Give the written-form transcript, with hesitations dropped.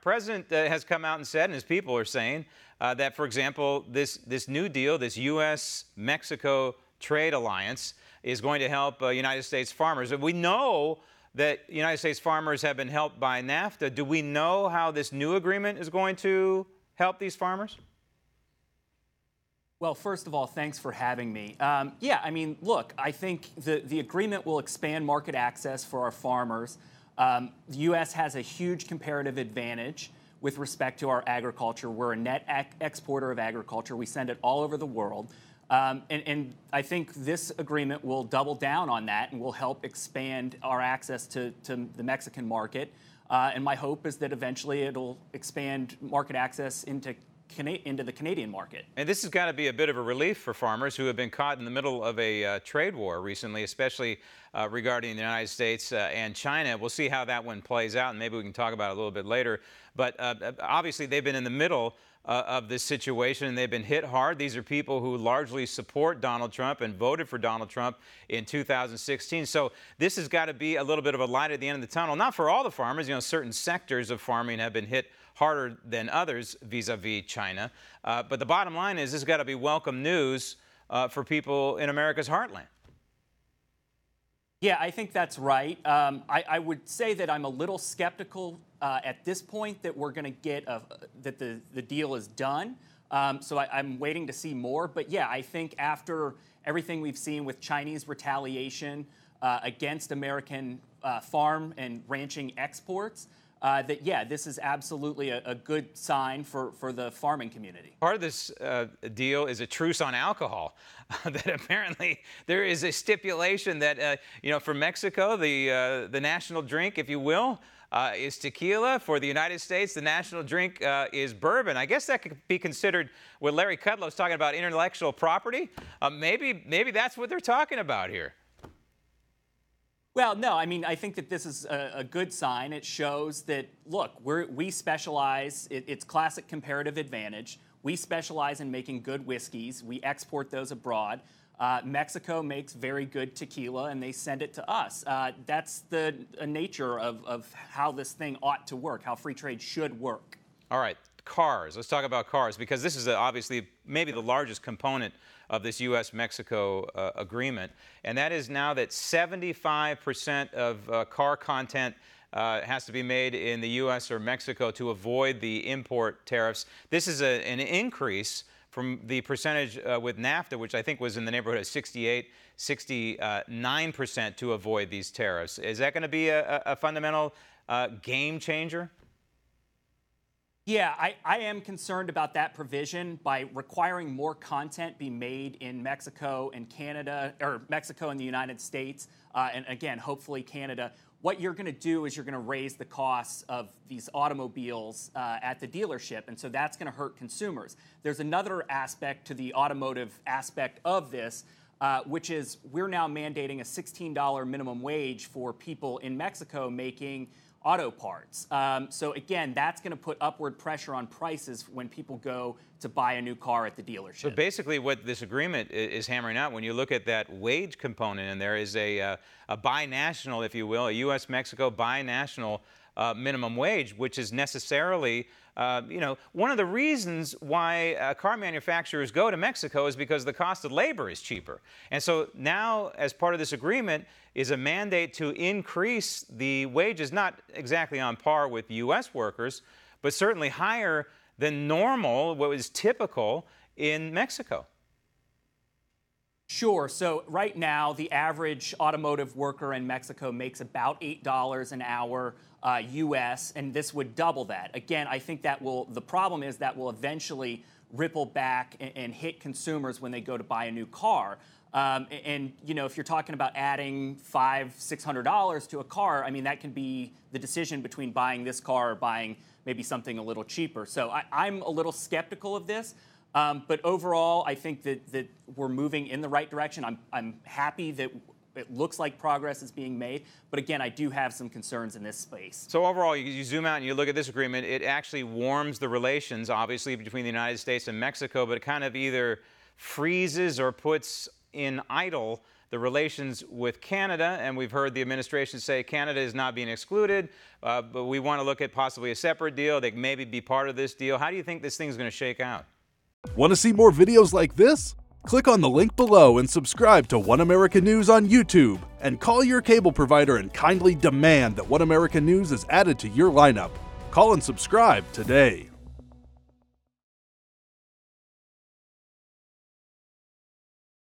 president has come out and said, and his people are saying, that, for example, this new deal, this U.S.-Mexico trade alliance, is going to help United States farmers. We know that United States farmers have been helped by NAFTA. Do we know how this new agreement is going to help these farmers? Well, first of all, thanks for having me. Yeah, I mean, look, I think the agreement will expand market access for our farmers. The U.S. has a huge comparative advantage with respect to our agriculture. We're a net exporter of agriculture. We send it all over the world. And I think this agreement will double down on that and will help expand our access to the Mexican market. And my hope is that eventually it'll expand market access into the Canadian market. And this has got to be a bit of a relief for farmers who have been caught in the middle of a trade war recently, especially regarding the United States and China. We'll see how that one plays out, and maybe we can talk about it a little bit later. But obviously, they've been in the middle of this situation, and they've been hit hard. These are people who largely support Donald Trump and voted for Donald Trump in 2016. So this has got to be a little bit of a light at the end of the tunnel. Not for all the farmers. You know, certain sectors of farming have been hit harder than others vis-a-vis China. But the bottom line is this has got to be welcome news for people in America's heartland. Yeah, I think that's right. I would say that I'm a little skeptical at this point that we're going to get that the deal is done. So I'm waiting to see more. But yeah, I think after everything we've seen with Chinese retaliation against American farm and ranching exports, that, yeah, this is absolutely a good sign for the farming community. Part of this deal is a truce on alcohol. That apparently there is a stipulation that, for Mexico, the national drink, if you will, is tequila. For the United States, the national drink is bourbon. I guess that could be considered what Larry Kudlow's talking about, intellectual property. Maybe that's what they're talking about here. Well, no, I mean, I think that this is a good sign. It shows that, look, we specialize, it's classic comparative advantage. We specialize in making good whiskeys. We export those abroad. Mexico makes very good tequila, and they send it to us. That's the nature of how this thing ought to work, how free trade should work. All right, cars. Let's talk about cars, because this is obviously maybe the largest component of this U.S.-Mexico agreement, and that is now that 75% of car content has to be made in the U.S. or Mexico to avoid the import tariffs. This is an increase from the percentage with NAFTA, which I think was in the neighborhood of 68, 69% to avoid these tariffs. Is that going to be a fundamental game changer? Yeah, I am concerned about that provision by requiring more content be made in Mexico and Canada, or Mexico and the United States, and again, hopefully Canada. What you're going to do is you're going to raise the costs of these automobiles at the dealership, and so that's going to hurt consumers. There's another aspect to the automotive aspect of this, which is we're now mandating a $16 minimum wage for people in Mexico making auto parts. So again, that's going to put upward pressure on prices when people go to buy a new car at the dealership. So basically what this agreement is hammering out, when you look at that wage component, and there is a binational, if you will, a U.S.-Mexico binational minimum wage, which is necessarily, one of the reasons why car manufacturers go to Mexico is because the cost of labor is cheaper. And so now, as part of this agreement, is a mandate to increase the wages, not exactly on par with U.S. workers, but certainly higher than normal, what is typical in Mexico. Sure. So right now, the average automotive worker in Mexico makes about $8 an hour U.S., and this would double that. Again, I think the problem is that will eventually ripple back and hit consumers when they go to buy a new car. And if you're talking about adding $500, $600 to a car, I mean, that can be the decision between buying this car or buying maybe something a little cheaper. So I'm a little skeptical of this. But overall, I think that we're moving in the right direction. I'm happy that it looks like progress is being made. But again, I do have some concerns in this space. So overall, you zoom out and you look at this agreement, it actually warms the relations, obviously, between the United States and Mexico, but it kind of either freezes or puts in idle the relations with Canada, and we've heard the administration say Canada is not being excluded, but we want to look at possibly a separate deal. They maybe be part of this deal. How do you think this thing's going to shake out? Want to see more videos like this? Click on the link below and subscribe to One American News on YouTube, and call your cable provider and kindly demand that One American News is added to your lineup. Call and subscribe today.